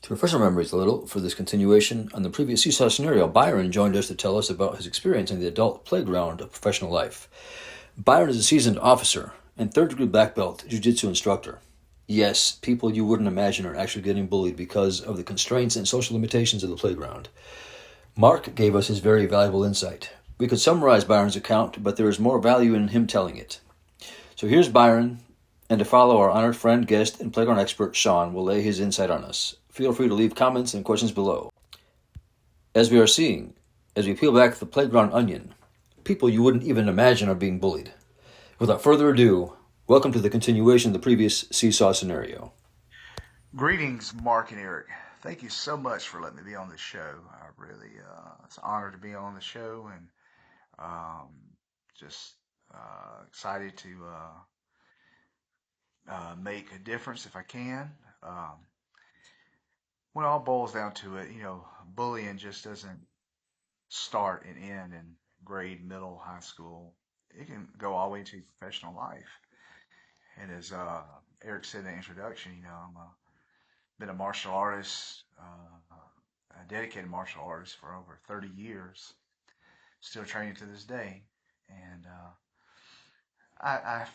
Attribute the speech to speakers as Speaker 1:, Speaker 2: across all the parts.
Speaker 1: To refresh our memories a little for this continuation, on the previous Seesaw Scenario, Byron joined us to tell us about his experience in the adult playground of professional life. Byron is a seasoned officer and third-degree black belt Jiu Jitsu instructor. Yes, people you wouldn't imagine are actually getting bullied because of the constraints and social limitations of the playground. Mark gave us his very valuable insight. We could summarize Byron's account, but there is more value in him telling it. So here's Byron, and to follow our honored friend, guest, and playground expert, Sean, will lay his insight on us. Feel free to leave comments and questions below. As we are seeing, as we peel back the playground onion, people you wouldn't even imagine are being bullied. Without further ado, welcome to the continuation of the previous Seesaw Scenario.
Speaker 2: Greetings, Mark and Eric. Thank you so much for letting me be on the show. I really, it's an honor to be on the show, and just excited to make a difference if I can. When it all boils down to it, bullying just doesn't start and end in grade, middle, high school. It can go all the way into professional life. And as Eric said in the introduction, been a martial artist, a dedicated martial artist for over 30 years, still training to this day. And I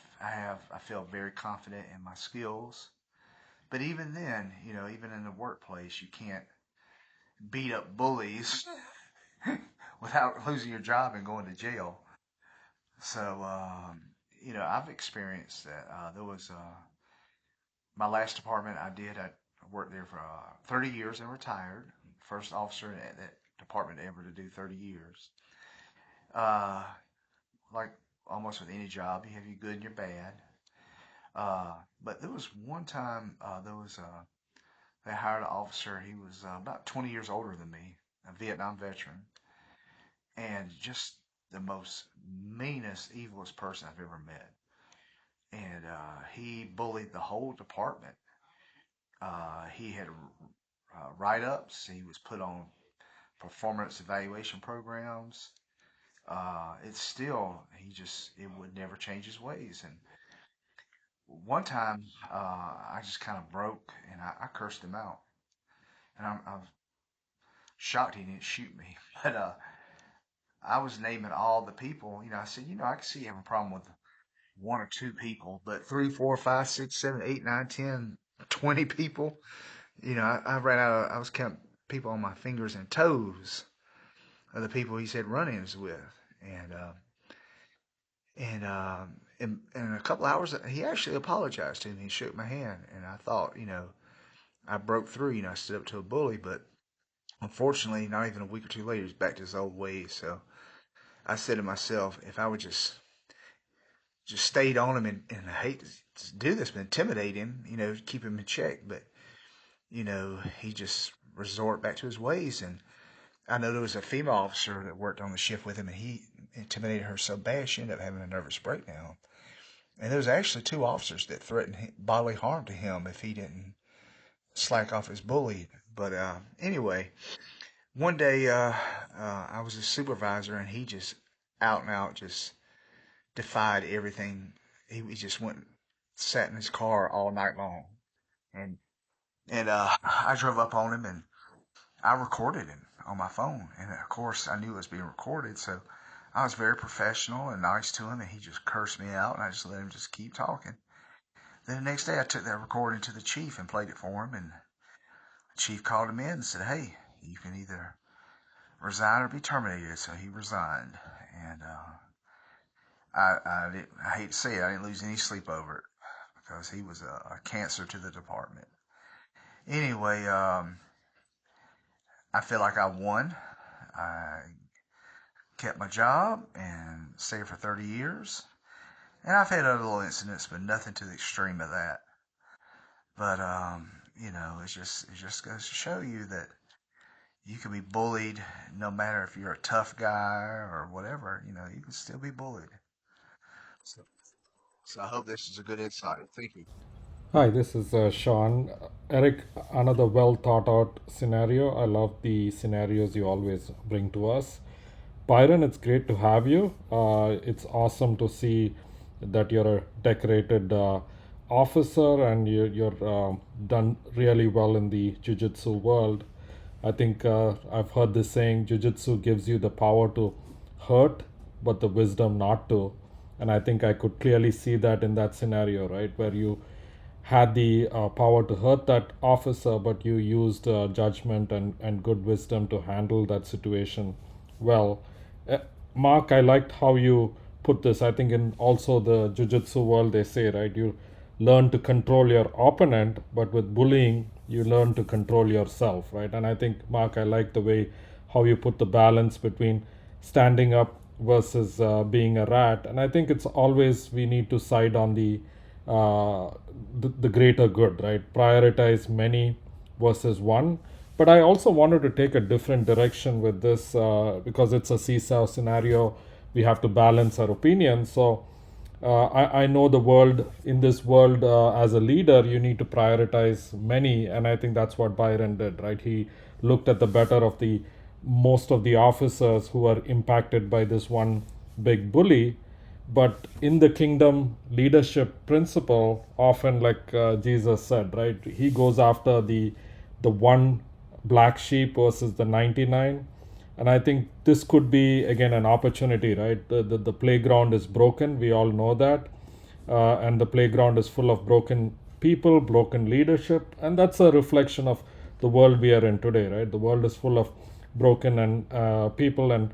Speaker 2: feel very confident in my skills. But even then, even in the workplace, you can't beat up bullies without losing your job and going to jail. So, I've experienced that. There was my last department I worked there for 30 years and retired. First officer in that department ever to do 30 years. Like almost with any job, you have your good and your bad. But there was one time they hired an officer. He was about 20 years older than me, a Vietnam veteran, and just the most meanest, evilest person I've ever met. And he bullied the whole department. He had write-ups. He was put on performance evaluation programs. It would never change his ways. And one time, I just kind of broke and I cursed him out. And I'm shocked he didn't shoot me. But I was naming all the people. I said, I can see you have a problem with one or two people, but 3, 4, 5, 6, 7, 8, 9, 10, 20 people. I ran out of, I was counting people on my fingers and toes of the people he said run-ins with. And in a couple hours, he actually apologized to me. He shook my hand, and I thought, I broke through. I stood up to a bully, but unfortunately, not even a week or two later, he's back to his old ways. So I said to myself, if I would just stayed on him, and I hate to do this, but intimidate him, keep him in check, but he just resort back to his ways. And I know there was a female officer that worked on the shift with him, and he intimidated her so bad she ended up having a nervous breakdown. And there was actually 2 officers that threatened bodily harm to him if he didn't slack off his bullying. But anyway, one day I was a supervisor, and he just out and out just defied everything. He just sat in his car all night long, and I drove up on him, and I recorded him on my phone. And of course, I knew it was being recorded, so I was very professional and nice to him, and he just cursed me out, and I just let him just keep talking. Then the next day, I took that recording to the chief and played it for him, and the chief called him in and said, "Hey, you can either resign or be terminated." So he resigned, and I hate to say it, I didn't lose any sleep over it because he was a cancer to the department. Anyway, I feel like I won. I kept my job and stayed for 30 years. And I've had other little incidents, but nothing to the extreme of that. But, it just goes to show you that you can be bullied no matter if you're a tough guy or whatever. You can still be bullied. So I hope this is a good insight. Thank you.
Speaker 3: Hi, this is Sean. Eric, another well thought out scenario. I love the scenarios you always bring to us. Byron, it's great to have you. It's awesome to see that you're a decorated officer and you're done really well in the Jiu Jitsu world. I think I've heard this saying, Jiu Jitsu gives you the power to hurt, but the wisdom not to. And I think I could clearly see that in that scenario, right? Where you had the power to hurt that officer, but you used judgment and good wisdom to handle that situation well. Uh, Mark, I liked how you put this. I think in also the jiu-jitsu world, they say, right, you learn to control your opponent, but with bullying, you learn to control yourself, right? And I think, Mark, I like the way how you put the balance between standing up versus being a rat. And I think it's always we need to side on the greater good, right? Prioritize many versus one. But I also wanted to take a different direction with this because it's a seesaw scenario. We have to balance our opinions. So I know the world, in this world, as a leader, you need to prioritize many. And I think that's what Byron did, right? He looked at the better of the most of the officers who are impacted by this one big bully. But in the kingdom leadership principle, often like Jesus said, right, he goes after the one black sheep versus the 99. And I think this could be again an opportunity, right? The playground is broken, we all know that, and the playground is full of broken people, broken leadership, and that's a reflection of the world we are in today, right? The world is full of broken and people, and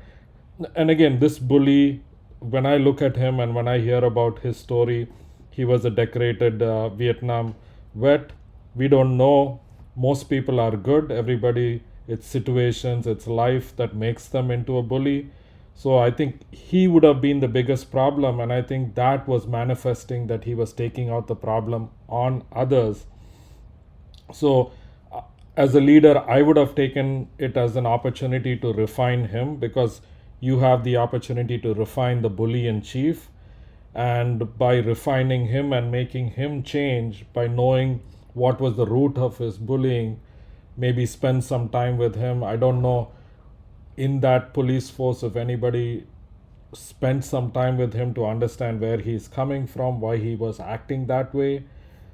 Speaker 3: again, this bully, when I look at him and when I hear about his story, he was a decorated Vietnam vet. We don't know. Most people are good. Everybody, it's situations, it's life that makes them into a bully. So I think he would have been the biggest problem. And I think that was manifesting that he was taking out the problem on others. So as a leader, I would have taken it as an opportunity to refine him, because you have the opportunity to refine the bully in chief. And by refining him and making him change, by knowing what was the root of his bullying, maybe spend some time with him. I don't know, in that police force, if anybody spent some time with him to understand where he's coming from, why he was acting that way.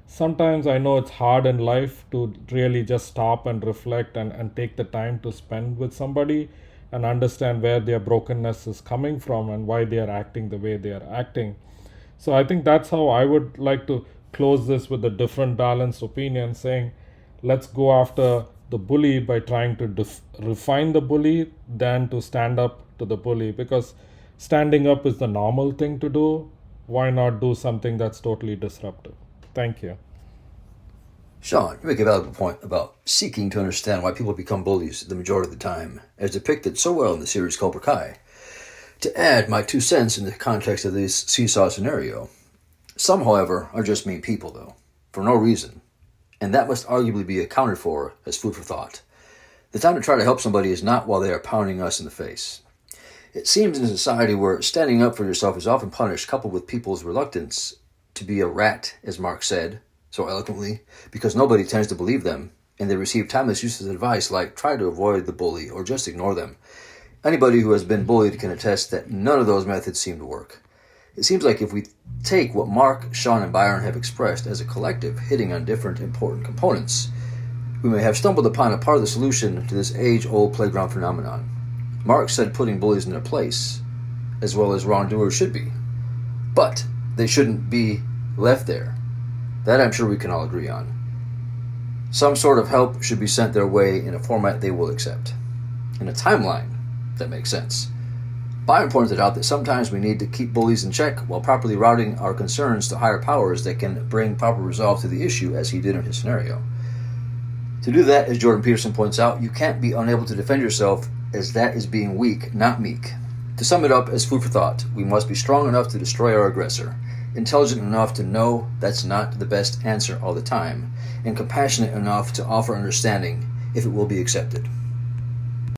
Speaker 3: Sometimes I know it's hard in life to really just stop and reflect and take the time to spend with somebody and understand where their brokenness is coming from and why they are acting the way they are acting. So I think that's how I would like to close this, with a different balanced opinion, saying let's go after the bully by trying to refine the bully than to stand up to the bully, because standing up is the normal thing to do. Why not do something that's totally disruptive? Thank you.
Speaker 1: Sean, you make a valuable point about seeking to understand why people become bullies the majority of the time, as depicted so well in the series Cobra Kai. To add my 2 cents in the context of this seesaw scenario, some, however, are just mean people, though, for no reason, and that must arguably be accounted for as food for thought. The time to try to help somebody is not while they are pounding us in the face. It seems in a society where standing up for yourself is often punished, coupled with people's reluctance to be a rat, as Mark said so eloquently, because nobody tends to believe them, and they receive timeless useless advice like try to avoid the bully or just ignore them. Anybody who has been bullied can attest that none of those methods seem to work. It seems like if we take what Mark, Sean, and Byron have expressed as a collective, hitting on different important components, we may have stumbled upon a part of the solution to this age-old playground phenomenon. Mark said putting bullies in their place, as well as wrongdoers should be. But they shouldn't be left there. That I'm sure we can all agree on. Some sort of help should be sent their way in a format they will accept. In a timeline that makes sense. Byron pointed out that sometimes we need to keep bullies in check while properly routing our concerns to higher powers that can bring proper resolve to the issue, as he did in his scenario. To do that, as Jordan Peterson points out, you can't be unable to defend yourself, as that is being weak, not meek. To sum it up as food for thought, we must be strong enough to destroy our aggressor, intelligent enough to know that's not the best answer all the time, and compassionate enough to offer understanding if it will be accepted.